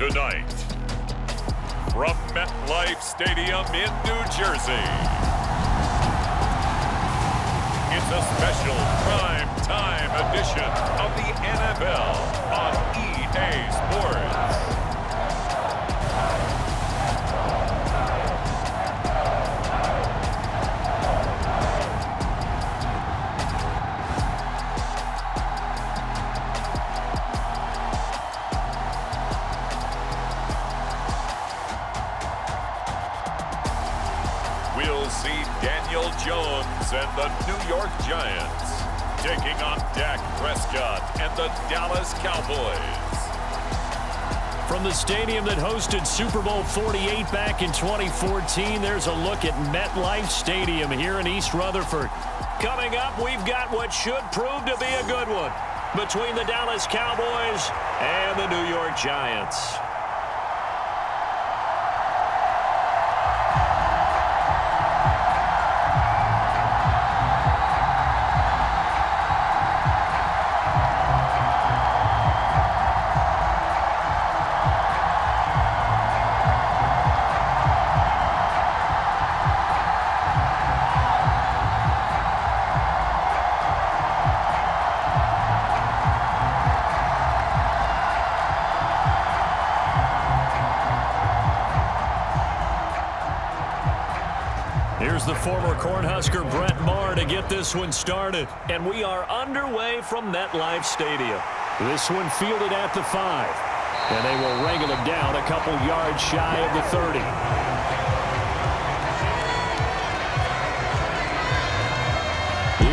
Tonight, from MetLife Stadium in New Jersey, it's a special prime time edition of the NFL on EA Sports. We'll see Daniel Jones and the New York Giants taking on Dak Prescott and the Dallas Cowboys. From the stadium that hosted Super Bowl 48 back in 2014, there's a look at MetLife Stadium here in East Rutherford. Coming up, we've got what should prove to be a good one between the Dallas Cowboys and the New York Giants. Here's the former Cornhusker Brett Maher to get this one started. And we are underway from MetLife Stadium. This one fielded at the 5. And they will wrangle him down a couple yards shy of the 30.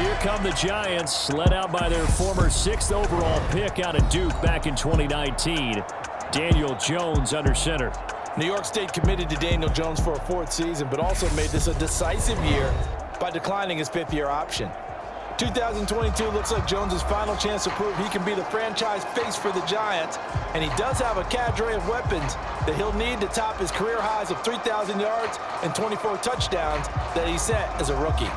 Here come the Giants, led out by their former 6th overall pick out of Duke back in 2019. Daniel Jones under center. New York State committed to Daniel Jones for a 4th season, but also made this a decisive year by declining his 5th-year option. 2022 looks like Jones' final chance to prove he can be the franchise face for the Giants, and he does have a cadre of weapons that he'll need to top his career highs of 3,000 yards and 24 touchdowns that he set as a rookie.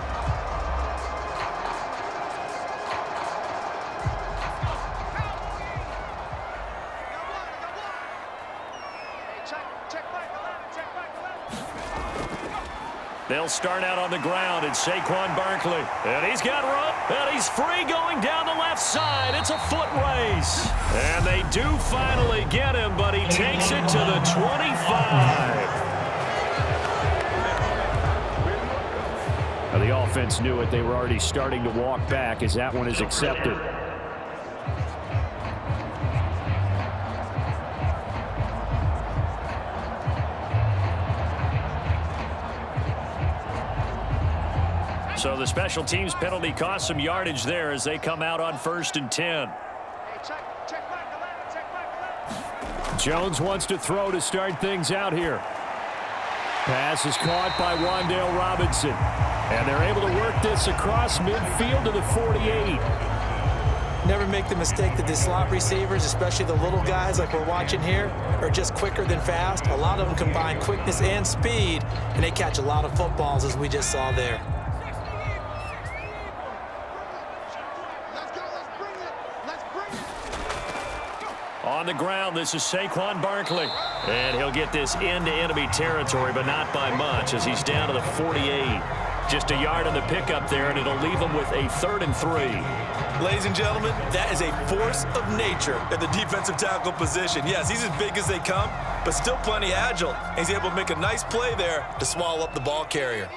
They'll start out on the ground, and Saquon Barkley. And he's got room, and he's free going down the left side. It's a foot race. And they do finally get him, but he takes it to the 25. Now, the offense knew it. They were already starting to walk back as that one is accepted. So the special teams penalty cost some yardage there as they come out on 1st and 10. Jones wants to throw to start things out here. Pass is caught by Wan'Dale Robinson. And they're able to work this across midfield to the 48. Never make the mistake that the slot receivers, especially the little guys like we're watching here, are just quicker than fast. A lot of them combine quickness and speed, and they catch a lot of footballs as we just saw there. On the ground, this is Saquon Barkley. And he'll get this into enemy territory, but not by much as he's down to the 48. Just a yard on the pickup there, and it'll leave him with a 3rd and 3. Ladies and gentlemen, that is a force of nature at the defensive tackle position. Yes, he's as big as they come, but still plenty agile. He's able to make a nice play there to swallow up the ball carrier.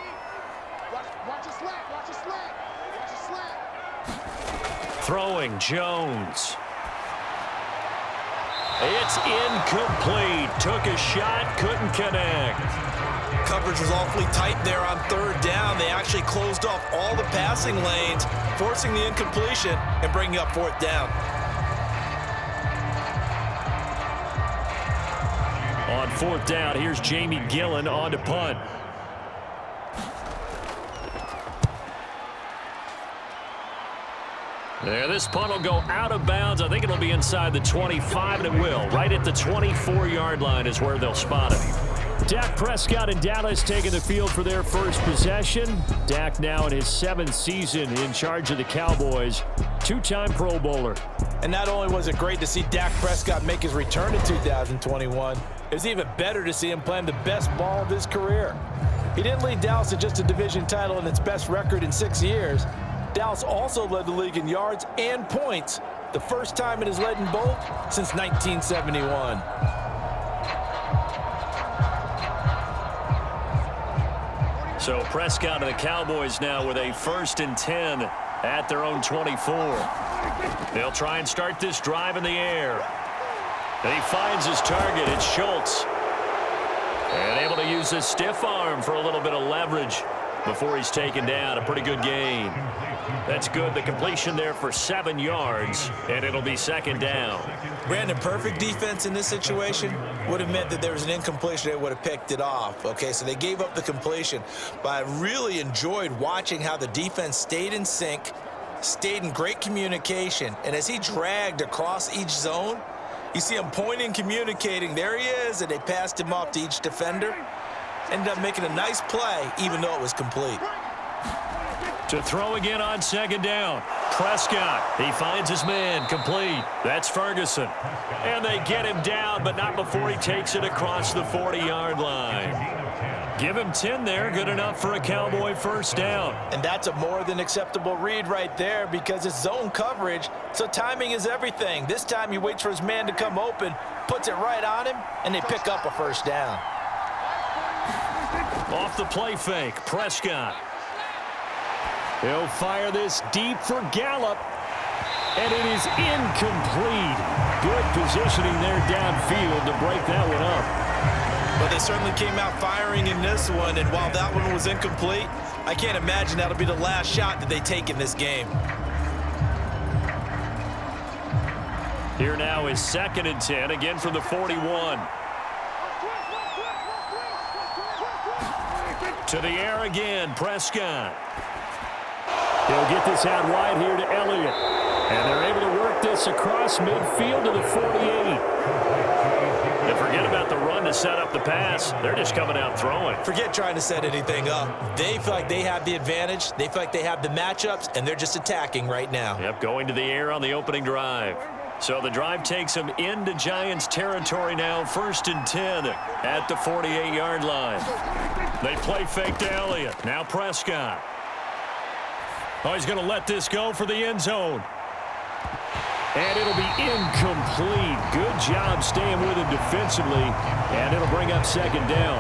Watch a slant, watch a slant, watch a slant. Throwing Jones. It's incomplete. Took a shot, couldn't connect. Coverage was awfully tight there on 3rd down. They actually closed off all the passing lanes, forcing the incompletion and bringing up 4th down. On 4th down, here's Jamie Gillen on to punt. There, this punt will go out of bounds. I think it'll be inside the 25, and it will. Right at the 24-yard line is where they'll spot it. Dak Prescott and Dallas taking the field for their first possession. Dak now in his 7th season in charge of the Cowboys. 2-time Pro Bowler. And not only was it great to see Dak Prescott make his return in 2021, it was even better to see him playing the best ball of his career. He didn't lead Dallas to just a division title and its best record in 6 years. Dallas also led the league in yards and points, the first time it has led in both since 1971. So Prescott and the Cowboys now with a 1st and 10 at their own 24. They'll try and start this drive in the air. And he finds his target. It's Schultz. And able to use his stiff arm for a little bit of leverage before he's taken down. A pretty good gain. That's good. The completion there for 7 yards, and it'll be 2nd down. Brandon, perfect defense in this situation would have meant that there was an incompletion. They would have picked it off. Okay, so they gave up the completion. But I really enjoyed watching how the defense stayed in sync, stayed in great communication. And as he dragged across each zone, you see him pointing, communicating. There he is, and they passed him off to each defender. Ended up making a nice play, even though it was complete. To throw again on 2nd down. Prescott, he finds his man, complete. That's Ferguson. And they get him down, but not before he takes it across the 40-yard line. Give him 10 there, good enough for a Cowboy 1st down. And that's a more than acceptable read right there because it's zone coverage, so timing is everything. This time he waits for his man to come open, puts it right on him, and they pick up a 1st down. Off the play fake, Prescott. He'll fire this deep for Gallup. And it is incomplete. Good positioning there downfield to break that one up. But they certainly came out firing in this one, and while that one was incomplete, I can't imagine that'll be the last shot that they take in this game. Here now is 2nd and 10, again from the 41. To the air again, Prescott. He'll get this out wide here to Elliott. And they're able to work this across midfield to the 48. And forget about the run to set up the pass. They're just coming out throwing. Forget trying to set anything up. They feel like they have the advantage. They feel like they have the matchups, and they're just attacking right now. Yep, going to the air on the opening drive. So the drive takes them into Giants territory now. 1st and 10 at the 48-yard line. They play fake to Elliott. Now Prescott. Oh, he's going to let this go for the end zone. And it'll be incomplete. Good job staying with him defensively. And it'll bring up 2nd down.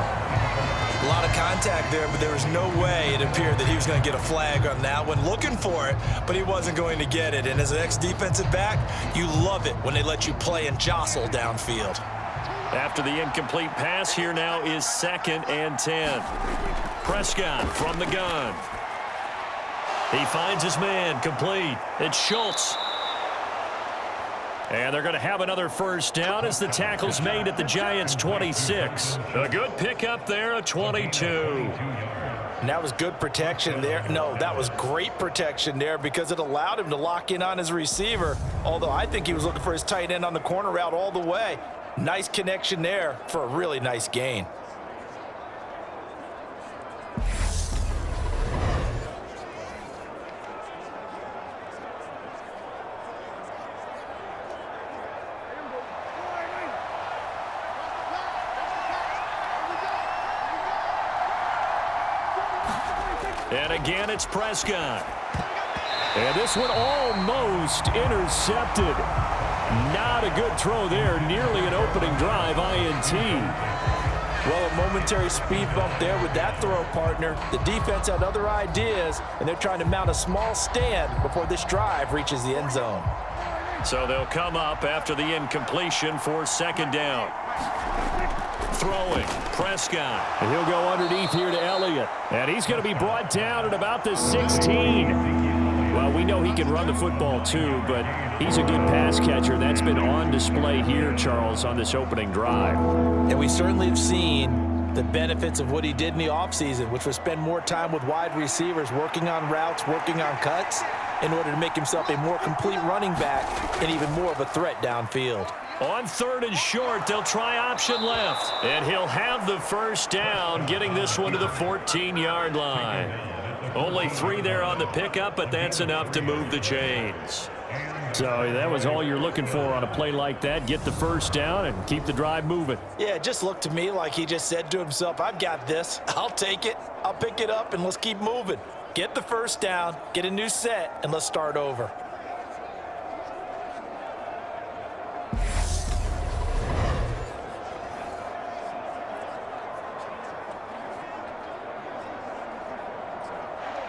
A lot of contact there, but there was no way it appeared that he was going to get a flag on that one. Looking for it, but he wasn't going to get it. And as an ex-defensive back, you love it when they let you play and jostle downfield. After the incomplete pass, here now is 2nd and 10. Prescott from the gun. He finds his man, complete. It's Schultz. And they're going to have another 1st down as the tackle's made at the Giants' 26. A good pickup there, a 22. And that was good protection there. No, that was great protection there because it allowed him to lock in on his receiver, although I think he was looking for his tight end on the corner route all the way. Nice connection there for a really nice gain. And again, it's Prescott. And this one almost intercepted. Not a good throw there. Nearly an opening drive, INT. Well, a momentary speed bump there with that throw, partner. The defense had other ideas, and they're trying to mount a small stand before this drive reaches the end zone. So they'll come up after the incompletion for 2nd down. Throwing, Prescott. And he'll go underneath here to Elliott. And he's going to be brought down at about the 16. Well, we know he can run the football too, but he's a good pass catcher. That's been on display here, Charles, on this opening drive. And we certainly have seen the benefits of what he did in the offseason, which was spend more time with wide receivers, working on routes, working on cuts, in order to make himself a more complete running back and even more of a threat downfield. On 3rd and short, they'll try option left. And he'll have the 1st down, getting this one to the 14-yard line. Only 3 there on the pickup, but that's enough to move the chains. So that was all you're looking for on a play like that. Get the first down and keep the drive moving. Yeah, it just looked to me like he just said to himself, I've got this. I'll take it. I'll pick it up, and let's keep moving. Get the first down, get a new set, and let's start over.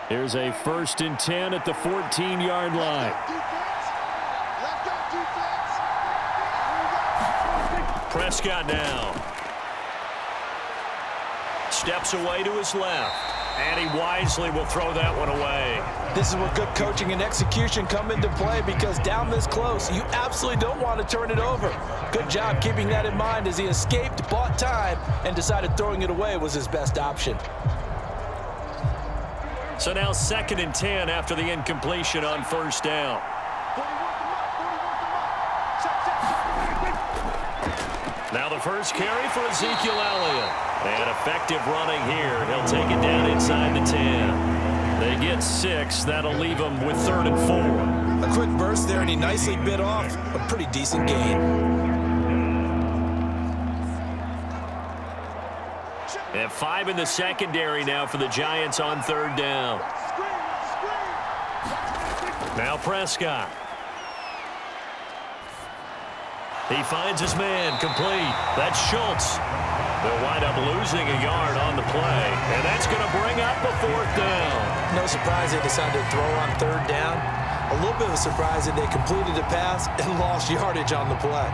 Here's a 1st and 10 at the 14-yard line. Prescott now. Steps away to his left. And he wisely will throw that one away. This is where good coaching and execution come into play, because down this close, you absolutely don't want to turn it over. Good job keeping that in mind as he escaped, bought time, and decided throwing it away was his best option. So now 2nd and 10 after the incompletion on 1st down. Now the first carry for Ezekiel Elliott. And effective running here. He'll take it down inside the 10. They get 6. That'll leave them with 3rd and 4. A quick burst there, and he nicely bit off a pretty decent gain. They have 5 in the secondary now for the Giants on 3rd down. Now Prescott. He finds his man, complete. That's Schultz. They'll wind up losing a yard on the play, and that's going to bring up a 4th down. No surprise they decided to throw on 3rd down. A little bit of a surprise that they completed the pass and lost yardage on the play.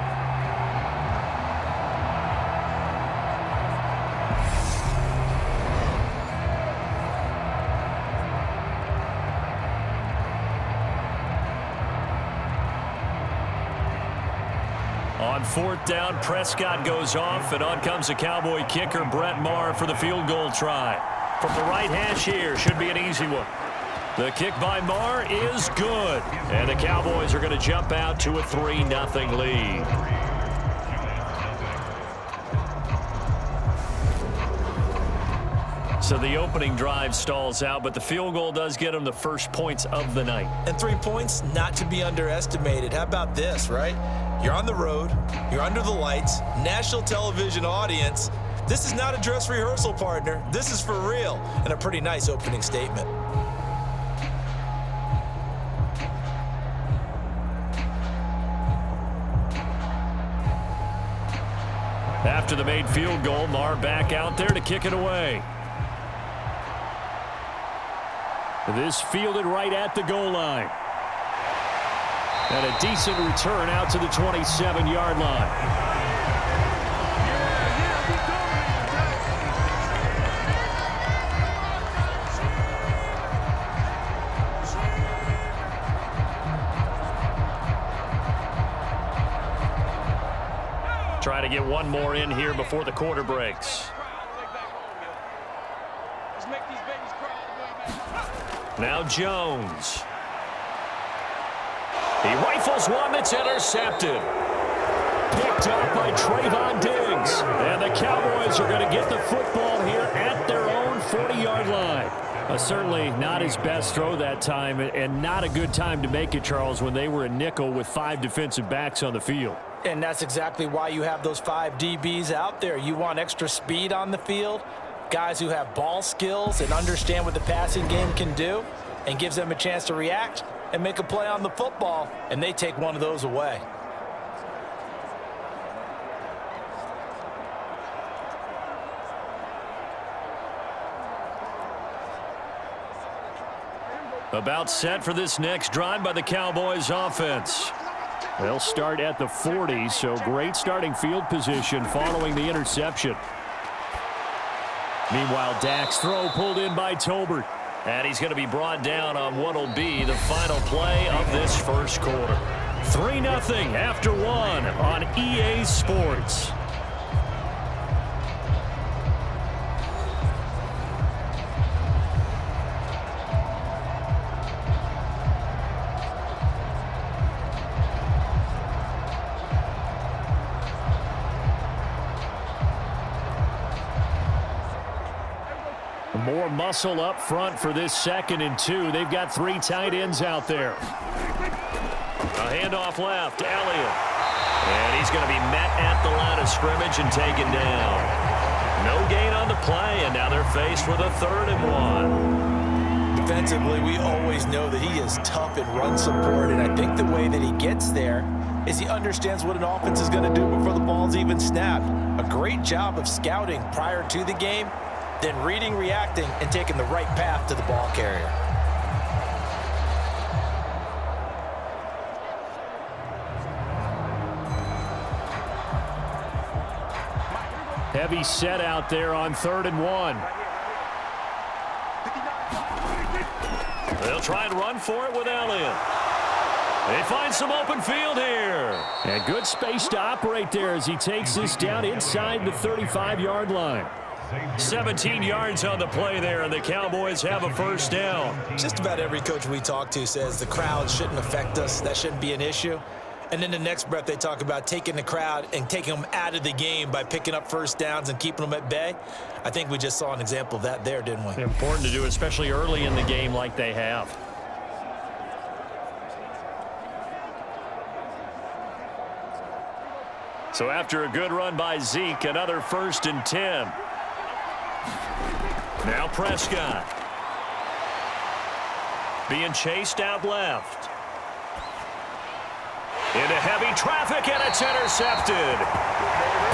On 4th down, Prescott goes off, and on comes the Cowboy kicker, Brett Maher, for the field goal try. From the right hash here, should be an easy one. The kick by Maher is good, and the Cowboys are going to jump out to a 3-0 lead. So the opening drive stalls out, but the field goal does get them the first points of the night. And 3 points, not to be underestimated. How about this, right? You're on the road, you're under the lights, national television audience. This is not a dress rehearsal, partner. This is for real, and a pretty nice opening statement. After the made field goal, Maher back out there to kick it away. This fielded right at the goal line. And a decent return out to the 27-yard line. Try to get one more in here before the quarter breaks. Now Jones. He rifles one that's intercepted. Picked up by Trayvon Diggs. And the Cowboys are going to get the football here at their own 40-yard line. Certainly not his best throw that time, and not a good time to make it, Charles, when they were in nickel with 5 defensive backs on the field. And that's exactly why you have those 5 DBs out there. You want extra speed on the field, guys who have ball skills and understand what the passing game can do, and gives them a chance to react and make a play on the football, and they take one of those away. About set for this next drive by the Cowboys offense. They'll start at the 40, so great starting field position following the interception. Meanwhile, Dak's throw pulled in by Tolbert. And he's going to be brought down on what will be the final play of this first quarter. 3-0 after 1 on EA Sports. More muscle up front for this 2nd and 2. They've got 3 tight ends out there. A handoff left, Elliott. And he's going to be met at the line of scrimmage and taken down. No gain on the play, and now they're faced with a 3rd and 1. Defensively, we always know that he is tough in run support, and I think the way that he gets there is he understands what an offense is going to do before the ball's even snapped. A great job of scouting prior to the game, then reading, reacting, and taking the right path to the ball carrier. Heavy set out there on 3rd and 1. They'll try and run for it with Elliott. They find some open field here. And good space to operate there as he takes this down inside the 35-yard line. 17 yards on the play there, and the Cowboys have a 1st down. Just about every coach we talk to says the crowd shouldn't affect us. That shouldn't be an issue. And then the next breath they talk about taking the crowd and taking them out of the game by picking up 1st downs and keeping them at bay. I think we just saw an example of that there, didn't we? Important to do, especially early in the game like they have. So after a good run by Zeke, another 1st and 10. Now Prescott. Being chased out left. Into heavy traffic, and it's intercepted.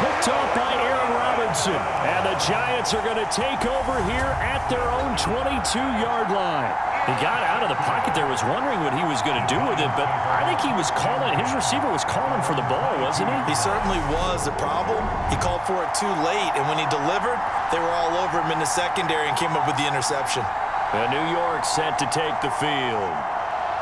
Picked off by Aaron Robinson. And the Giants are going to take over here at their own 22-yard line. He got out of the pocket there, was wondering what he was going to do with it, but I think he was calling, his receiver was calling for the ball, wasn't he? He certainly was. The problem, he called for it too late, and when he delivered, they were all over him in the secondary and came up with the interception. And New York set to take the field.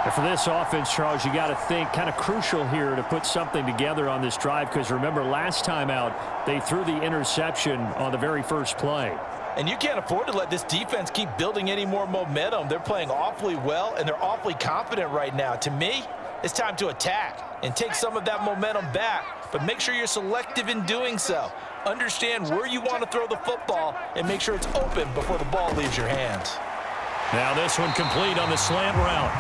And for this offense, Charles, you got to think kind of crucial here to put something together on this drive, because remember last time out, they threw the interception on the very first play. And you can't afford to let this defense keep building any more momentum. They're playing awfully well, and they're awfully confident right now. To me, it's time to attack and take some of that momentum back, but make sure you're selective in doing so. Understand where you want to throw the football and make sure it's open before the ball leaves your hands. Now this one complete on the slant route.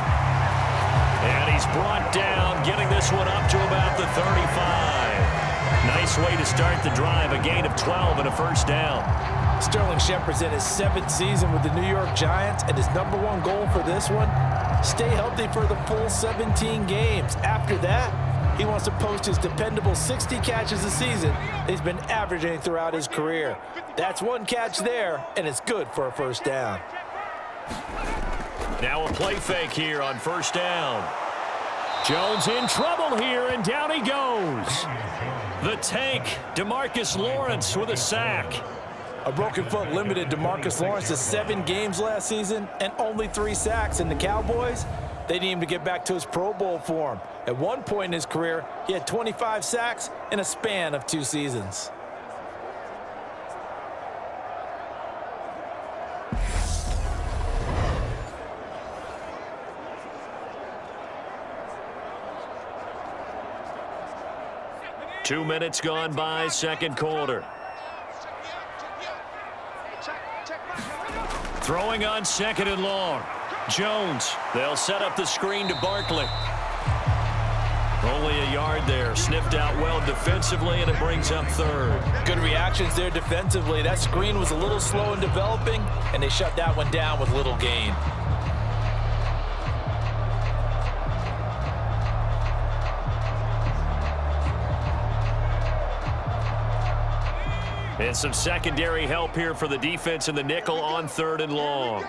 And he's brought down, getting this one up to about the 35. Nice way to start the drive, a gain of 12 and a 1st down. Sterling Shepard's in his 7th season with the New York Giants, and his #1 goal for this one, stay healthy for the full 17 games. After that, he wants to post his dependable 60 catches a season he's been averaging throughout his career. That's 1 catch there, and it's good for a 1st down. Now a play fake here on 1st down. Jones in trouble here, and down he goes. The tank, DeMarcus Lawrence with a sack. A broken foot limited DeMarcus Lawrence to 7 games last season and only 3 sacks. And the Cowboys, they need him to get back to his Pro Bowl form. At one point in his career, he had 25 sacks in a span of 2 seasons. Two minutes gone by, 2nd quarter. Throwing on 2nd and long. Jones, they'll set up the screen to Barkley. Only a yard there, sniffed out well defensively, and it brings up 3rd. Good reactions there defensively. That screen was a little slow in developing, and they shut that one down with little gain. And some secondary help here for the defense in the nickel on 3rd and long.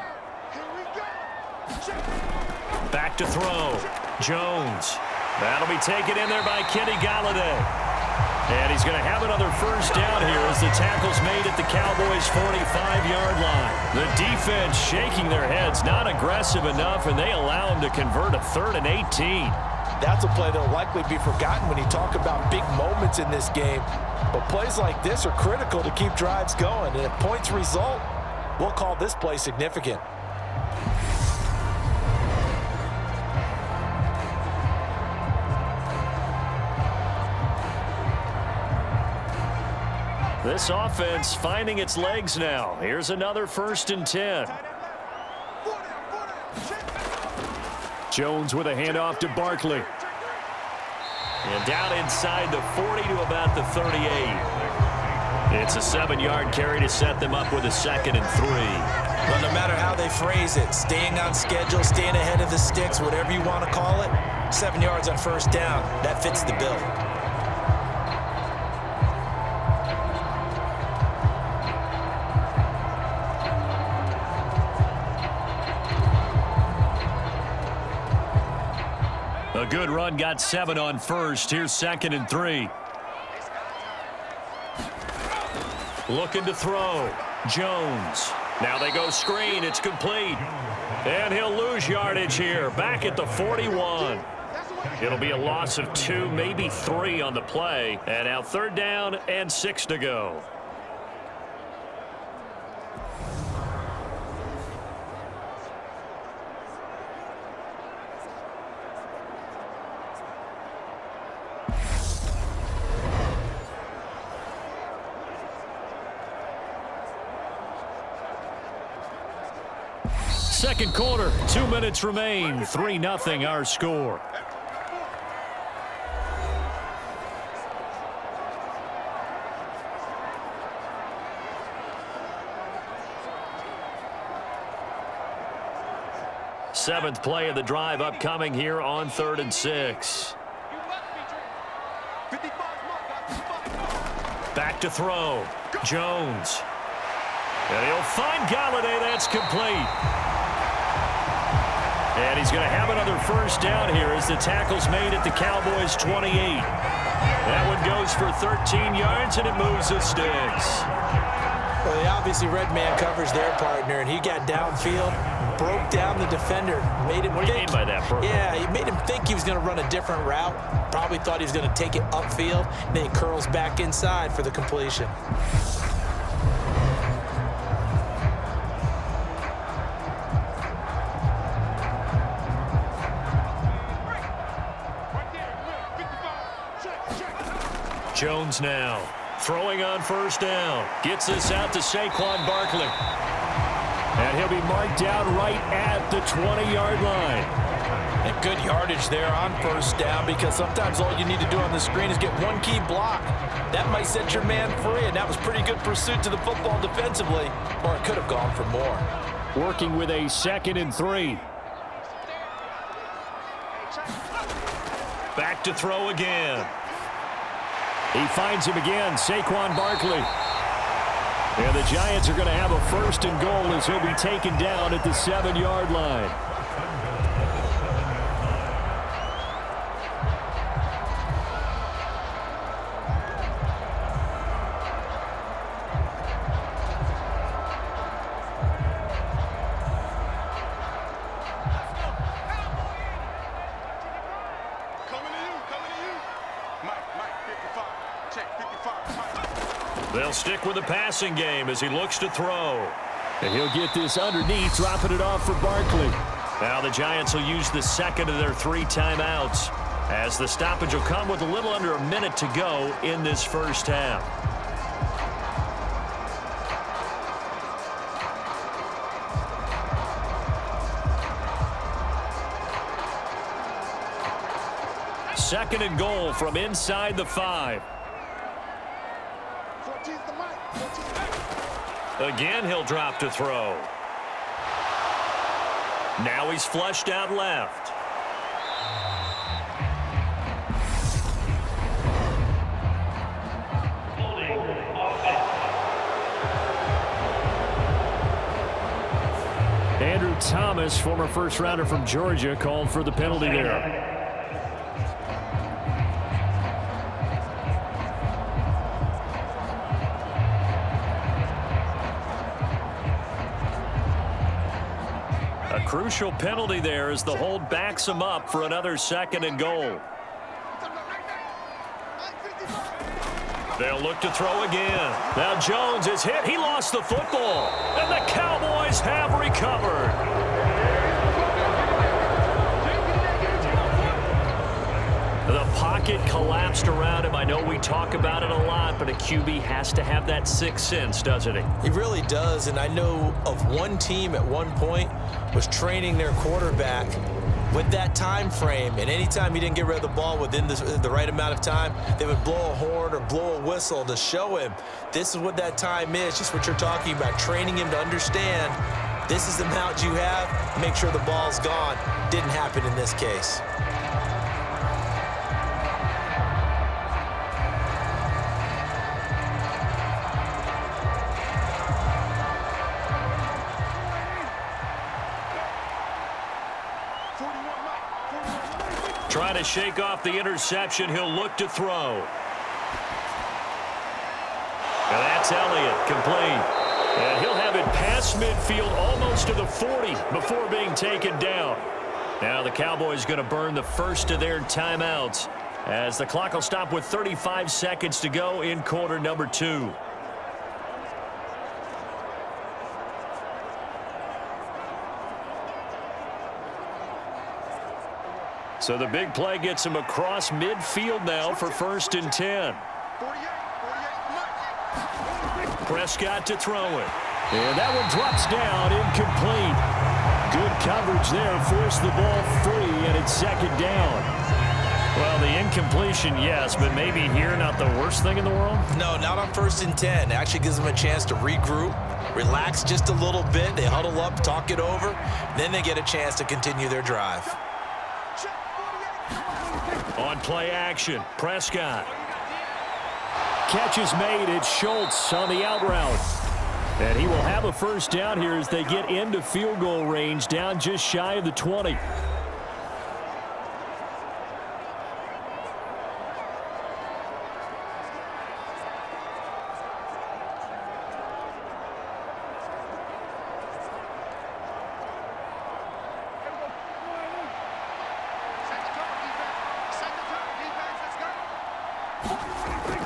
Back to throw. Jones. That'll be taken in there by Kenny Golladay. And he's going to have another 1st down here as the tackle's made at the Cowboys' 45-yard line. The defense shaking their heads, not aggressive enough, and they allow him to convert a 3rd and 18. That's a play that will likely be forgotten when you talk about big moments in this game. But plays like this are critical to keep drives going. And if points result, we'll call this play significant. This offense finding its legs now. Here's another 1st and 10. Jones with a handoff to Barkley. And down inside the 40 to about the 38. It's a 7-yard carry to set them up with a 2nd and 3. Well, no matter how they phrase it, staying on schedule, staying ahead of the sticks, whatever you want to call it, 7 yards on first down, that fits the bill. A good run, got 7 on first. Here's 2nd and 3. Looking to throw. Jones. Now they go screen. It's complete. And he'll lose yardage here. Back at the 41. It'll be a loss of 2, maybe 3 on the play. And now 3rd down and 6 to go. Second quarter, 2 minutes remain. 3-0 our score. Seventh play of the drive upcoming here on 3rd and 6. Back to throw. Jones. And he'll find Galladay. That's complete. And he's going to have another first down here as the tackle's made at the Cowboys' 28. That one goes for 13 yards, and it moves the sticks. Well, they obviously red man covers their partner, and he got downfield, broke down the defender, made him What do you mean by that, bro? Yeah, he made him think he was going to run a different route. Probably thought he was going to take it upfield. Then he curls back inside for the completion. Jones now throwing on first down. Gets this out to Saquon Barkley. And he'll be marked down right at the 20-yard line. And good yardage there on first down, because sometimes all you need to do on the screen is get one key block. That might set your man free, and that was pretty good pursuit to the football defensively, or it could have gone for more. Working with a 2nd and 3. Back to throw again. He finds him again, Saquon Barkley. And the Giants are going to have a 1st and goal as he'll be taken down at the 7-yard line. They'll stick with the passing game as he looks to throw. And he'll get this underneath, dropping it off for Barkley. Now the Giants will use the 2nd of their 3 timeouts, as the stoppage will come with a little under a minute to go in this first half. Second and goal from inside the 5. Again, he'll drop to throw. Now he's flushed out left. Andrew Thomas, former first-rounder from Georgia, called for the penalty there. Crucial penalty there as the hold backs him up for another 2nd and goal. They'll look to throw again. Now Jones is hit. He lost the football. And the Cowboys have recovered. The pocket collapsed around him. I know we talk about it a lot, but a QB has to have that sixth sense, doesn't he? He really does, and I know of one team at one point was training their quarterback with that time frame, and anytime he didn't get rid of the ball within the right amount of time, they would blow a horn or blow a whistle to show him this is what that time is, just what you're talking about, training him to understand this is the amount you have, make sure the ball's gone. Didn't happen in this case. Trying to shake off the interception. He'll look to throw. And that's Elliott, complete. And he'll have it past midfield almost to the 40 before being taken down. Now the Cowboys going to burn the first of their timeouts as the clock will stop with 35 seconds to go in quarter number 2. So the big play gets him across midfield now for 1st and 10. Prescott to throw it. And that one drops down, incomplete. Good coverage there, forced the ball free, and it's 2nd down. Well, the incompletion, yes, but maybe here not the worst thing in the world? No, not on 1st and 10. It actually gives them a chance to regroup, relax just a little bit. They huddle up, talk it over. Then they get a chance to continue their drive. On play action, Prescott. Catch is made. It's Schultz on the out route. And he will have a 1st down here as they get into field goal range, down just shy of the 20.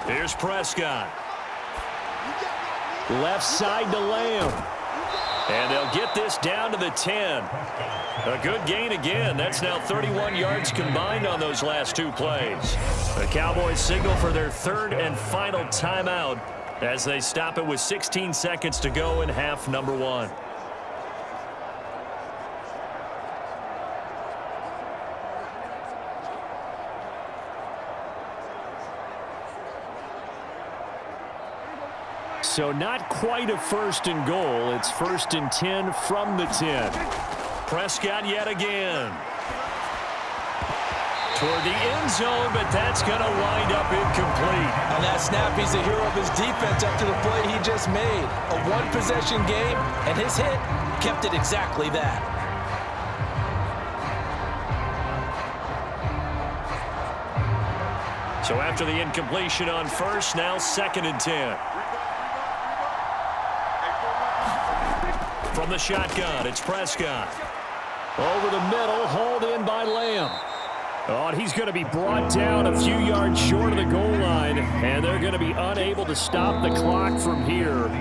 Here's Prescott. Left side to Lamb. And they'll get this down to the 10. A good gain again. That's now 31 yards combined on those last 2 plays. The Cowboys signal for their 3rd and final timeout as they stop it with 16 seconds to go in half number 1. So not quite a 1st and goal. It's 1st and 10 from the 10. Prescott yet again. Toward the end zone, but that's going to wind up incomplete. On that snap, he's the hero of his defense after the play he just made. A one-possession game, and his hit kept it exactly that. So after the incompletion on 1st, now 2nd and 10. From the shotgun, it's Prescott. Over the middle, hauled in by Lamb. Oh, and he's going to be brought down a few yards short of the goal line, and they're going to be unable to stop the clock from here.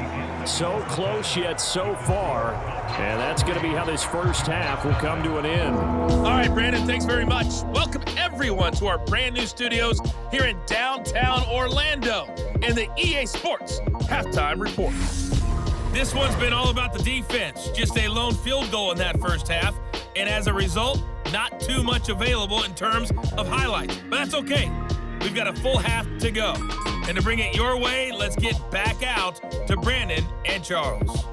So close yet so far, and that's going to be how this first half will come to an end. All right, Brandon, thanks very much. Welcome everyone to our brand new studios here in downtown Orlando in the EA Sports Halftime Report. This one's been all about the defense. Just a lone field goal in that first half. And as a result, not too much available in terms of highlights. But that's okay. We've got a full half to go. And to bring it your way, let's get back out to Brandon and Charles.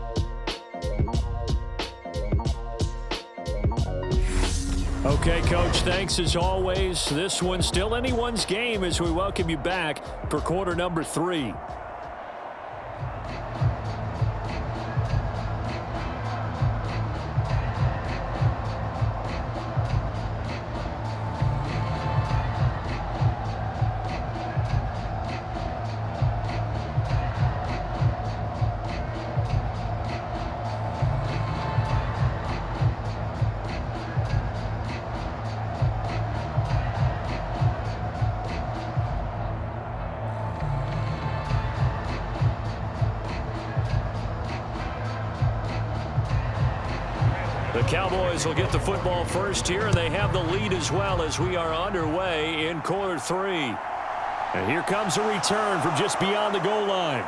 Okay, Coach, thanks as always. This one's still anyone's game as we welcome you back for quarter number 3. The Cowboys will get the football first here, and they have the lead as well as we are underway in quarter 3. And here comes a return from just beyond the goal line.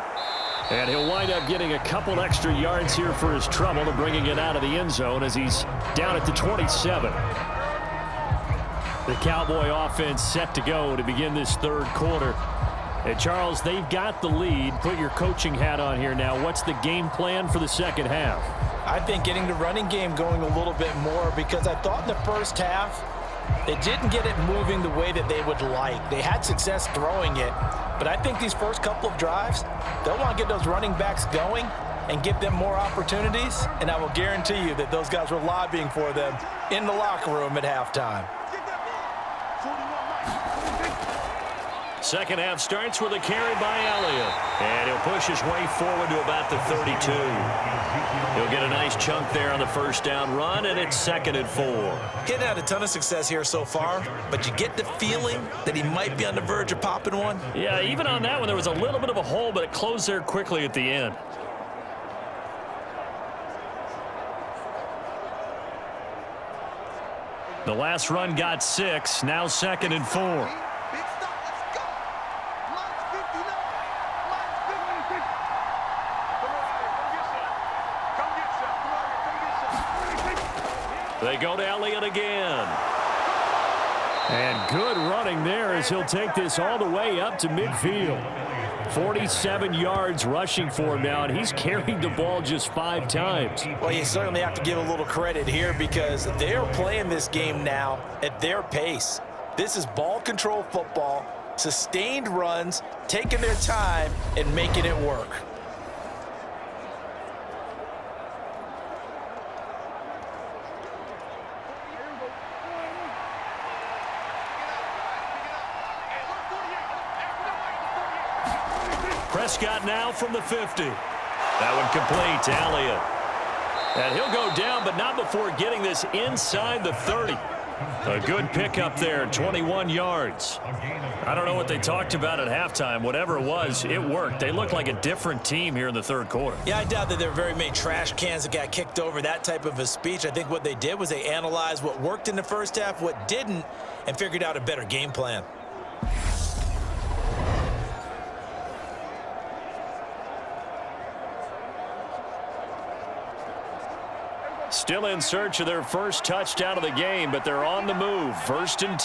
And he'll wind up getting a couple extra yards here for his trouble to bringing it out of the end zone as he's down at the 27. The Cowboy offense set to go to begin this third quarter. And Charles, they've got the lead. Put your coaching hat on here now. What's the game plan for the second half? I think getting the running game going a little bit more, because I thought in the first half they didn't get it moving the way that they would like. They had success throwing it, but I think these first couple of drives, they'll want to get those running backs going and give them more opportunities, and I will guarantee you that those guys were lobbying for them in the locker room at halftime. Second half starts with a carry by Elliott, and he'll push his way forward to about the 32. He'll get a nice chunk there on the first down run, and it's 2nd and 4. Getting had a ton of success here so far, but you get the feeling that he might be on the verge of popping one. Yeah, even on that one, there was a little bit of a hole, but it closed there quickly at the end. The last run got 6, now 2nd and 4. They go to Elliott again. And good running there as he'll take this all the way up to midfield. 47 yards rushing for him now, and he's carried the ball just 5 times. Well, you certainly have to give a little credit here because they're playing this game now at their pace. This is ball control football, sustained runs, taking their time and making it work. Prescott now from the 50. That one complete to Elliott. And he'll go down, but not before getting this inside the 30. A good pickup there, 21 yards. I don't know what they talked about at halftime. Whatever it was, it worked. They look like a different team here in the third quarter. Yeah, I doubt that there were very many trash cans that got kicked over, that type of a speech. I think what they did was they analyzed what worked in the first half, what didn't, and figured out a better game plan. Still in search of their first touchdown of the game, but they're on the move. 1st and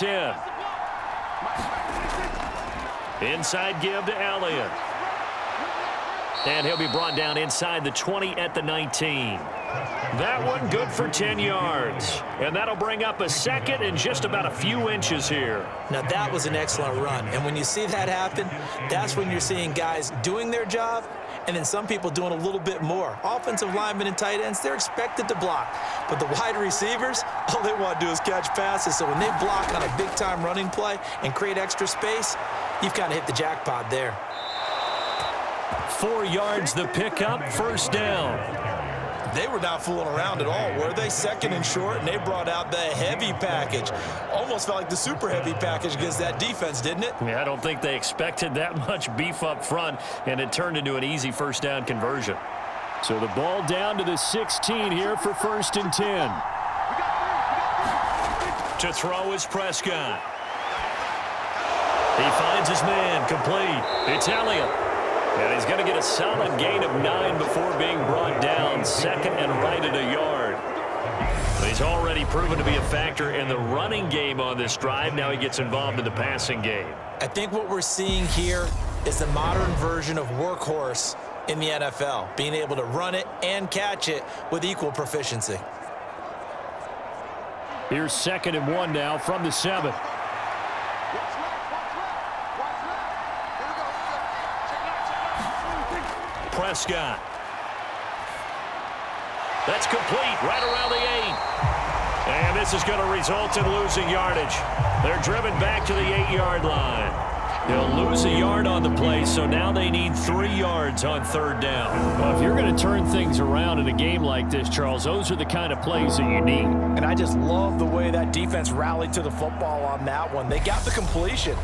10. Inside give to Elliott. And he'll be brought down inside the 20 at the 19. That one good for 10 yards. And that'll bring up a 2nd and just about a few inches here. Now that was an excellent run. And when you see that happen, that's when you're seeing guys doing their job and then some people doing a little bit more. Offensive linemen and tight ends, they're expected to block. But the wide receivers, all they want to do is catch passes. So when they block on a big-time running play and create extra space, you've kind of hit the jackpot there. 4 yards the pickup, 1st down. They were not fooling around at all, were they? 2nd and short, and they brought out the heavy package. Almost felt like the super heavy package against that defense, didn't it? Yeah, I don't think they expected that much beef up front, and it turned into an easy 1st down conversion. So the ball down to the 16 here for 1st and 10. To throw is Prescott. He finds his man, complete. It's Elliott. And he's going to get a solid gain of 9 before being brought down. 2nd and right at a yard. But he's already proven to be a factor in the running game on this drive. Now he gets involved in the passing game. I think what we're seeing here is the modern version of workhorse in the NFL, being able to run it and catch it with equal proficiency. Here's 2nd and 1 now from the 7. Prescott. That's complete right around the 8. And this is going to result in losing yardage. They're driven back to the 8-yard line. They'll lose a yard on the play, so now they need 3 yards on 3rd down. Well, if you're going to turn things around in a game like this, Charles, those are the kind of plays that you need. And I just love the way that defense rallied to the football on that one. They got the completion,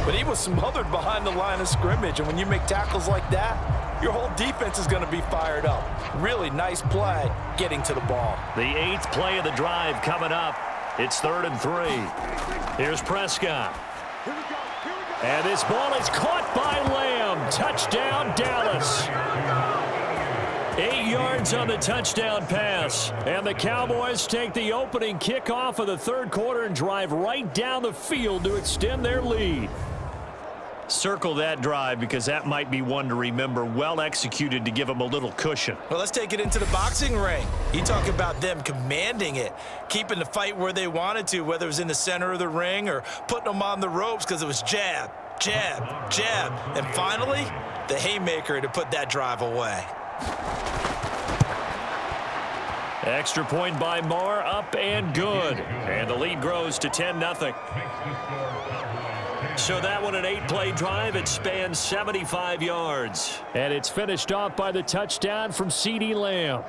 but he was smothered behind the line of scrimmage. And when you make tackles like that, your whole defense is going to be fired up. Really nice play getting to the ball. The 8th play of the drive coming up. It's 3rd and 3. Here's Prescott. And this ball is caught by Lamb. Touchdown, Dallas. 8 yards. yards on the touchdown pass. And the Cowboys take the opening kickoff of the third quarter and drive right down the field to extend their lead. Circle that drive because that might be one to remember. Well executed to give them a little cushion. Well, let's take it into the boxing ring. You talk about them commanding it, keeping the fight where they wanted to, whether it was in the center of the ring or putting them on the ropes because it was jab, jab, jab. And finally, the haymaker to put that drive away. Extra point by Moore, up and good. And the lead grows to 10-0. So that one an 8-play drive. It spans 75 yards. And it's finished off by the touchdown from CeeDee Lamb.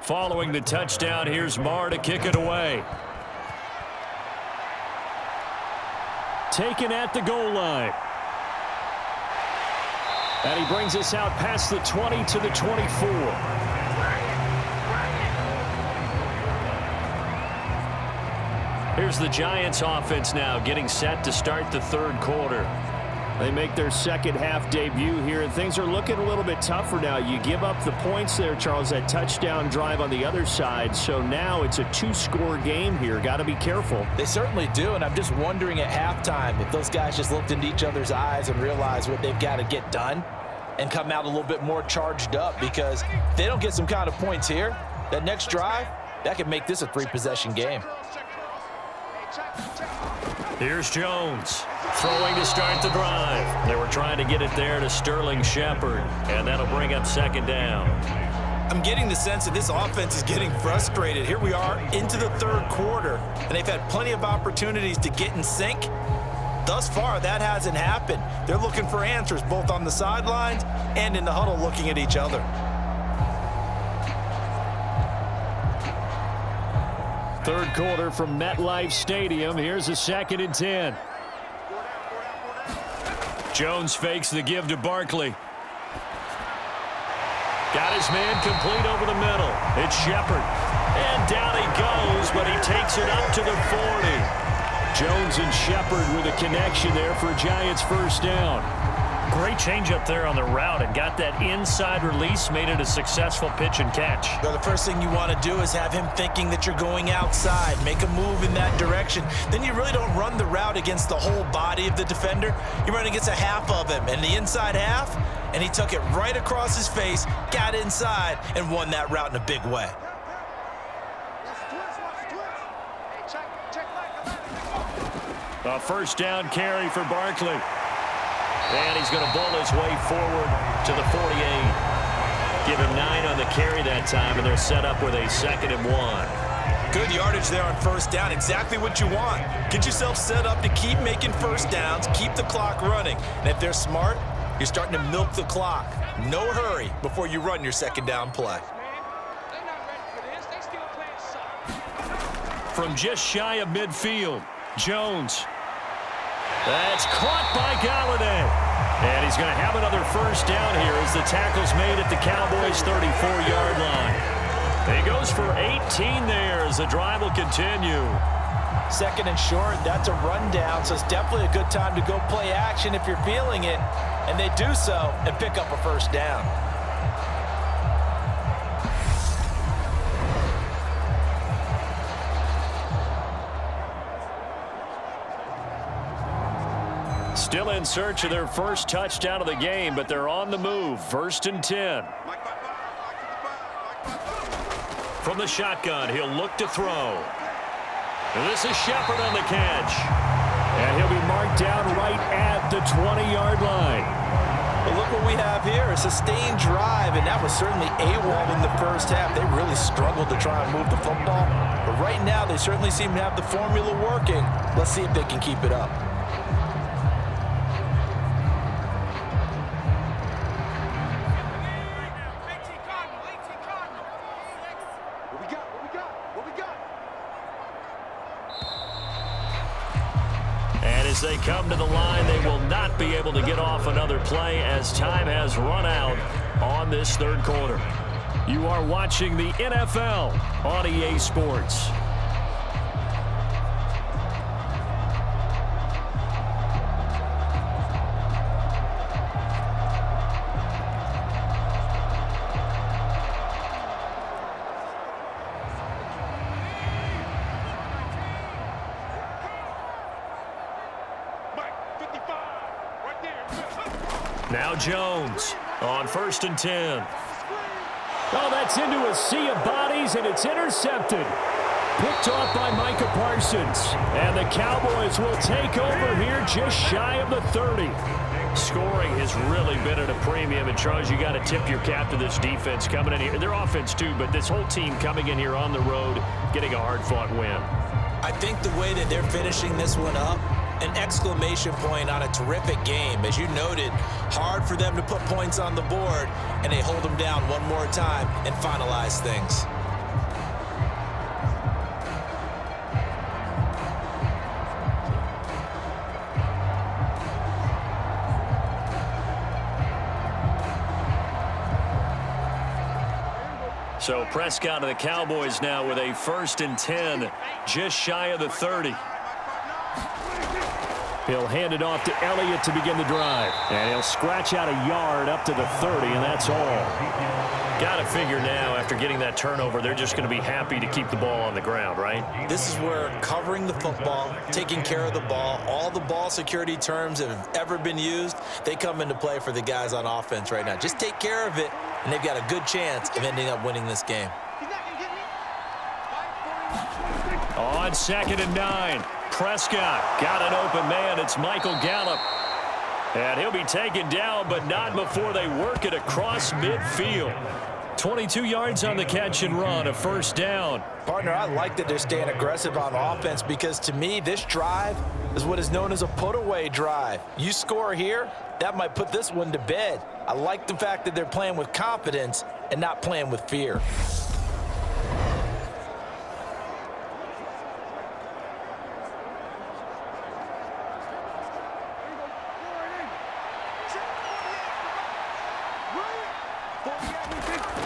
Following the touchdown, here's Marr to kick it away. Taken at the goal line. And he brings us out past the 20 to the 24. Here's the Giants offense now getting set to start the third quarter. They make their second half debut here, and things are looking a little bit tougher now. You give up the points there, Charles, that touchdown drive on the other side. So now it's a 2-score game here. Got to be careful. They certainly do, and I'm just wondering at halftime if those guys just looked into each other's eyes and realized what they've got to get done and come out a little bit more charged up, because if they don't get some kind of points here, that next drive, that could make this a 3-possession game. Here's Jones throwing to start the drive. They were trying to get it there to Sterling Shepard, and that'll bring up second down. I'm getting the sense that this offense is getting frustrated. Here we are into the third quarter, and they've had plenty of opportunities to get in sync. Thus far, that hasn't happened. They're looking for answers both on the sidelines and in the huddle looking at each other. Third quarter from MetLife Stadium. Here's a 2nd and 10. Jones fakes the give to Barkley. Got his man complete over the middle. It's Shepard. And down he goes, but he takes it up to the 40. Jones and Shepard with a connection there for Giants first down. Great change up there on the route and got that inside release, made it a successful pitch and catch. Well, the first thing you want to do is have him thinking that you're going outside, make a move in that direction. Then you really don't run the route against the whole body of the defender. You run against a half of him, and the inside half, and he took it right across his face, got inside, and won that route in a big way. A first down carry for Barkley. And he's going to bowl his way forward to the 48. Give him 9 on the carry that time, and they're set up with a 2nd and 1. Good yardage there on first down. Exactly what you want. Get yourself set up to keep making first downs, keep the clock running. And if they're smart, you're starting to milk the clock. No hurry before you run your second down play. From just shy of midfield, Jones. That's caught by Galladay. And he's going to have another first down here as the tackle's made at the Cowboys' 34-yard line. He goes for 18 there as the drive will continue. 2nd and short, that's a rundown, so it's definitely a good time to go play action if you're feeling it. And they do so and pick up a first down. Still in search of their first touchdown of the game, but they're on the move. 1st and 10. From the shotgun, he'll look to throw. And this is Shepard on the catch. And he'll be marked down right at the 20-yard line. But look what we have here, a sustained drive, and that was certainly AWOL in the first half. They really struggled to try and move the football. But right now, they certainly seem to have the formula working. Let's see if they can keep it up. come to the line. They will not be able to get off another play as time has run out on this third quarter. You are watching the NFL on EA Sports. Now Jones on 1st and 10. Oh, that's into a sea of bodies, and it's intercepted. Picked off by Micah Parsons. And the Cowboys will take over here just shy of the 30. Scoring has really been at a premium. And, Charles, you got to tip your cap to this defense coming in here. Their offense, too, but this whole team coming in here on the road, getting a hard-fought win. I think the way that they're finishing this one up, an exclamation point on a terrific game. As you noted, hard for them to put points on the board, and they hold them down one more time and finalize things. So Prescott of the Cowboys now with a 1st and 10, just shy of the 30. He'll hand it off to Elliott to begin the drive. And he'll scratch out a yard up to the 30, and that's all. Got to figure now, after getting that turnover, they're just going to be happy to keep the ball on the ground, right? This is where covering the football, taking care of the ball, all the ball security terms that have ever been used, they come into play for the guys on offense right now. Just take care of it, and they've got a good chance of ending up winning this game. On 2nd and 9. Prescott got an open man. It's Michael Gallup. And he'll be taken down, but not before they work it across midfield. 22 yards on the catch and run, a 1st down. Partner, I like that they're staying aggressive on offense because, to me, this drive is what is known as a put-away drive. You score here, that might put this one to bed. I like the fact that they're playing with confidence and not playing with fear.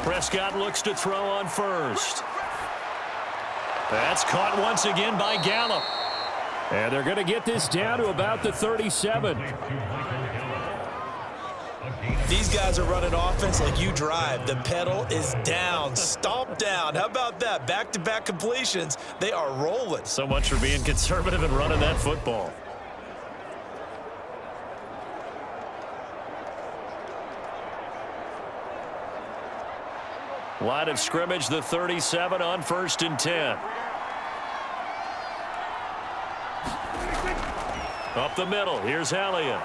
Prescott looks to throw on 1st. That's caught once again by Gallup. And they're going to get this down to about the 37. These guys are running offense like you drive. The pedal is down, stomp down. How about that? Back-to-back completions. They are rolling. So much for being conservative and running that football. Line of scrimmage, the 37 on 1st and 10. Up the middle, here's Elliott.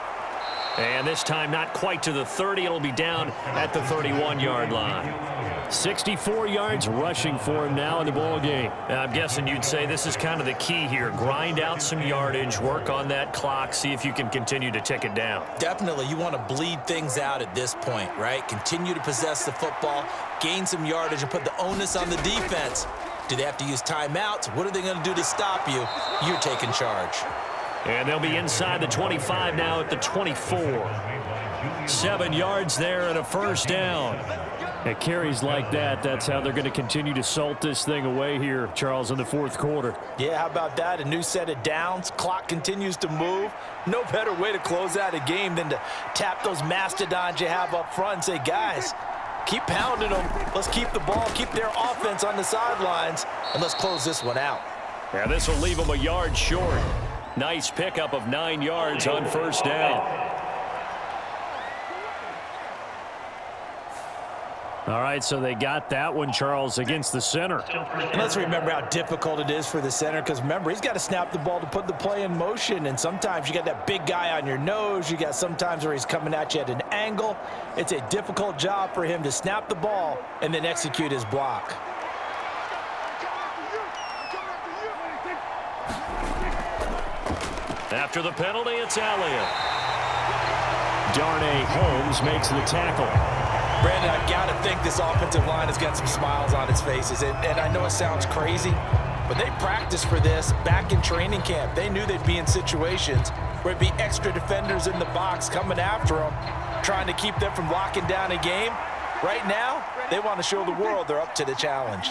And this time not quite to the 30. It'll be down at the 31-yard line. 64 yards rushing for him now in the ball game. I'm guessing you'd say this is kind of the key here. Grind out some yardage, work on that clock, see if you can continue to tick it down. Definitely, you want to bleed things out at this point, right? Continue to possess the football, gain some yardage, and put the onus on the defense. Do they have to use timeouts? What are they going to do to stop you? You're taking charge. And they'll be inside the 25 now at the 24. 7 yards there and a 1st down. At carries like that, that's how they're going to continue to salt this thing away here, Charles, in the 4th quarter. Yeah, how about that? A new set of downs. Clock continues to move. No better way to close out a game than to tap those mastodons you have up front and say, guys, keep pounding them. Let's keep the ball, keep their offense on the sidelines, and let's close this one out. Yeah, this will leave them a yard short. Nice pickup of 9 yards on 1st down. All right, so they got that one, Charles, against the center. And let's remember how difficult it is for the center because, remember, he's got to snap the ball to put the play in motion, and sometimes you got that big guy on your nose. You got sometimes where he's coming at you at an angle. It's a difficult job for him to snap the ball and then execute his block. After the penalty, it's Elliott. Darnay Holmes makes the tackle. Brandon, I got to think this offensive line has got some smiles on its faces. And I know it sounds crazy, but they practiced for this back in training camp. They knew they'd be in situations where it'd be extra defenders in the box coming after them, trying to keep them from locking down a game. Right now, they want to show the world they're up to the challenge.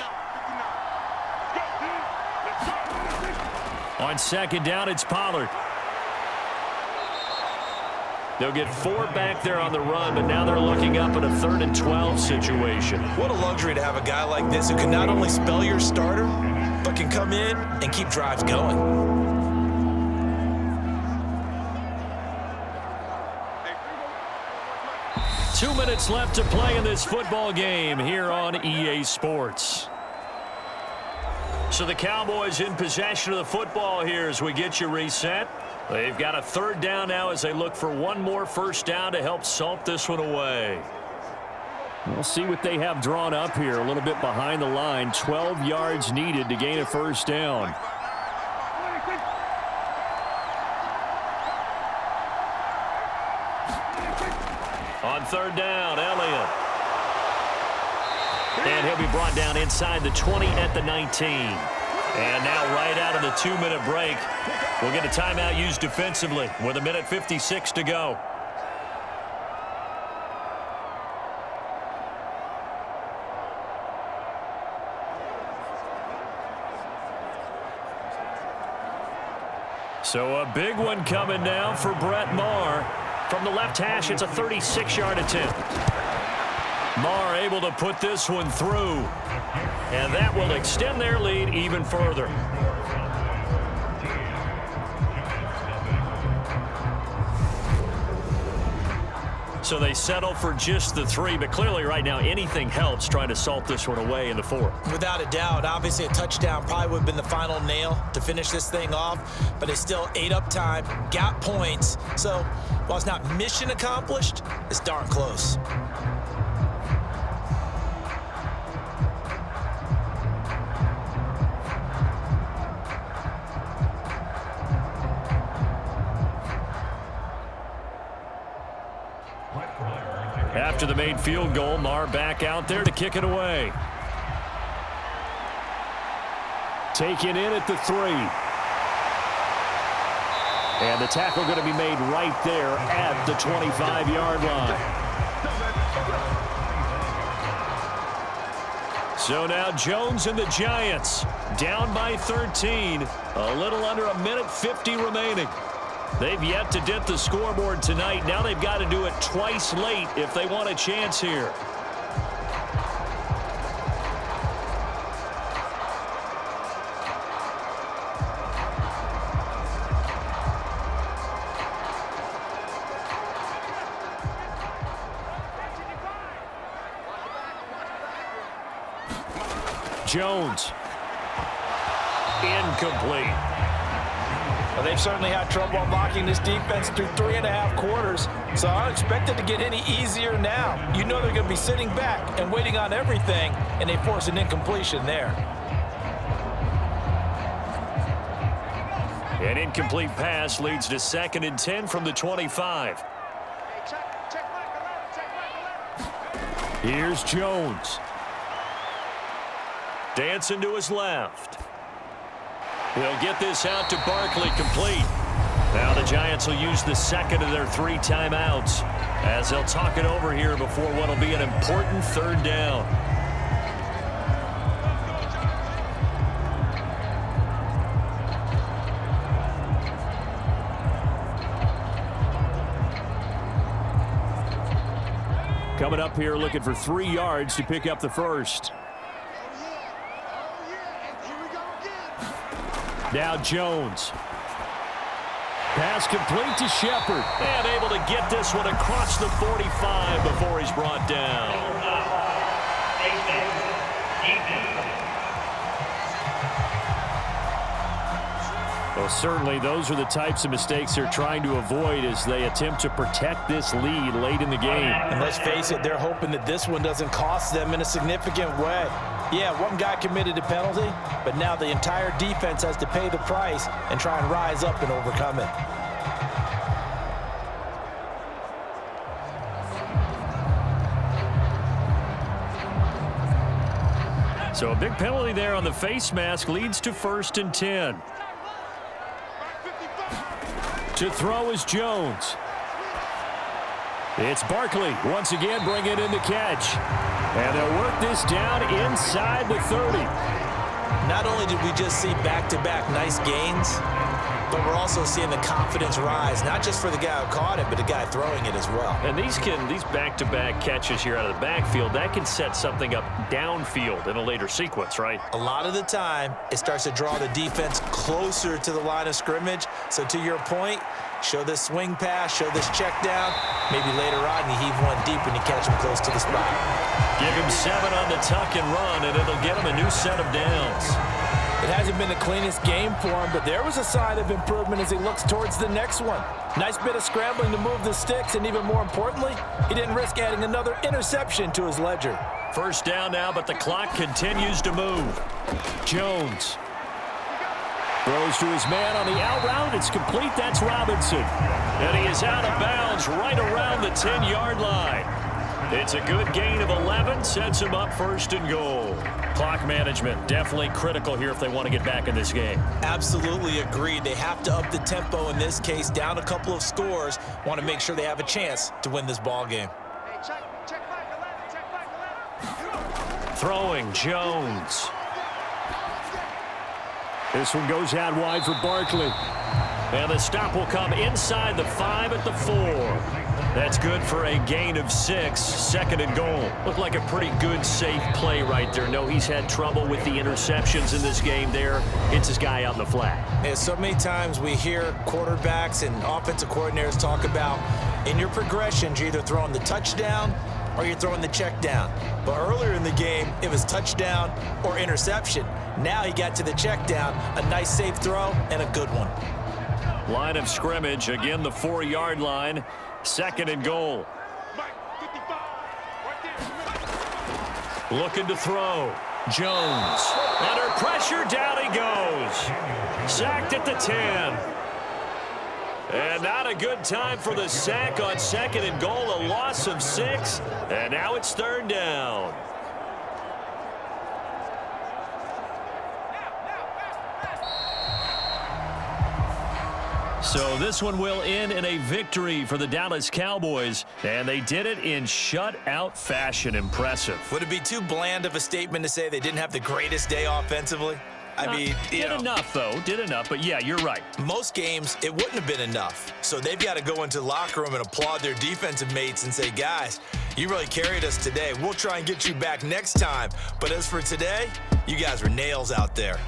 On second down, it's Pollard. They'll get 4 back there on the run, but now they're looking up at a 3rd and 12 situation. What a luxury to have a guy like this who can not only spell your starter, but can come in and keep drives going. Two minutes left to play in this football game here on EA Sports. So the Cowboys in possession of the football here as we get you reset. They've got a 3rd down now as they look for one more first down to help salt this one away. We'll see what they have drawn up here. A little bit behind the line. 12 yards needed to gain a first down. On 3rd down, Elliott. And he'll be brought down inside the 20 at the 19. And now right out of the 2-minute break, we'll get a timeout used defensively with 1:56 to go. So a big one coming now for Brett Maher. From the left hash, it's a 36-yard attempt. Maher able to put this one through. And that will extend their lead even further. So they settle for just the 3, but clearly right now anything helps trying to salt this one away in the 4th. Without a doubt, obviously a touchdown probably would have been the final nail to finish this thing off, but they still ate up time, got points. So while it's not mission accomplished, it's darn close. After the made field goal, Maher back out there to kick it away. Taken in at the 3. And the tackle going to be made right there at the 25-yard line. So now Jones and the Giants down by 13. A little under 1:50 remaining. They've yet to dip the scoreboard tonight. Now they've got to do it twice late if they want a chance here. Jones. Incomplete. Well, they've certainly had trouble unlocking this defense through 3.5 quarters, so I don't expect it to get any easier now. You know they're going to be sitting back and waiting on everything, and they force an incompletion there. An incomplete pass leads to 2nd and 10 from the 25. Here's Jones. Dancing to his left. He'll get this out to Barkley, complete. Now the Giants will use the 2nd of their 3 timeouts as they'll talk it over here before what will be an important 3rd down. Coming up here looking for 3 yards to pick up the first. Now Jones. Pass complete to Shepard. And able to get this one across the 45 before he's brought down. Well, certainly those are the types of mistakes they're trying to avoid as they attempt to protect this lead late in the game. And let's face it, they're hoping that this one doesn't cost them in a significant way. Yeah, one guy committed a penalty, but now the entire defense has to pay the price and try and rise up and overcome it. So a big penalty there on the face mask leads to 1st and 10. To throw is Jones. It's Barkley once again bringing in the catch. And they'll work this down inside the 30. Not only did we just see back-to-back nice gains, but we're also seeing the confidence rise, not just for the guy who caught it, but the guy throwing it as well. And these back-to-back catches here out of the backfield, that can set something up downfield in a later sequence, right? A lot of the time, it starts to draw the defense closer to the line of scrimmage. So to your point, show this swing pass, show this check down. Maybe later on you heave one deep and you catch him close to the spot. Give him 7 on the tuck and run, and it'll get him a new set of downs. It hasn't been the cleanest game for him, but there was a sign of improvement as he looks towards the next one. Nice bit of scrambling to move the sticks, and even more importantly, he didn't risk adding another interception to his ledger. First down now, but the clock continues to move. Jones throws to his man on the out route. It's complete. That's Robinson. And he is out of bounds right around the 10-yard line. It's a good gain of 11, sets him up 1st and goal. Clock management definitely critical here if they want to get back in this game. Absolutely agreed. They have to up the tempo in this case, down a couple of scores. Want to make sure they have a chance to win this ball game. Hey, check back 11. Throwing Jones. This one goes out wide for Barkley. And the stop will come inside the 5 at the 4. That's good for a gain of 6, 2nd and goal. Looked like a pretty good, safe play right there. No, he's had trouble with the interceptions in this game there. Hits his guy out in the flat. And so many times we hear quarterbacks and offensive coordinators talk about in your progressions, you're either throwing the touchdown or you're throwing the check down. But earlier in the game, it was touchdown or interception. Now he got to the check down, a nice safe throw and a good one. Line of scrimmage, again the 4-yard line. 2nd and goal. Looking to throw. Jones. Under pressure, down he goes. Sacked at the 10. And not a good time for the sack on 2nd and goal. A loss of 6. And now it's 3rd down. So this one will end in a victory for the Dallas Cowboys, and they did it in shutout fashion. Impressive. Would it be too bland of a statement to say they didn't have the greatest day offensively? I mean, did enough, though. Did enough, but yeah, you're right. Most games, it wouldn't have been enough. So they've got to go into the locker room and applaud their defensive mates and say, guys, you really carried us today. We'll try and get you back next time. But as for today, you guys were nails out there.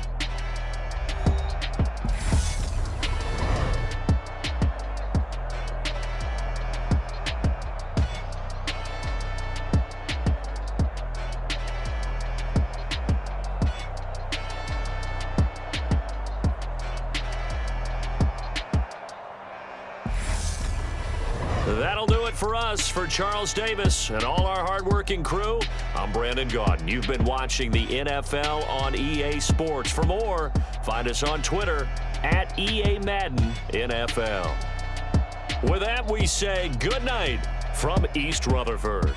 That'll do it for us. For Charles Davis and all our hardworking crew, I'm Brandon Gaudin. You've been watching the NFL on EA Sports. For more, find us on Twitter at EA Madden NFL. With that, we say good night from East Rutherford.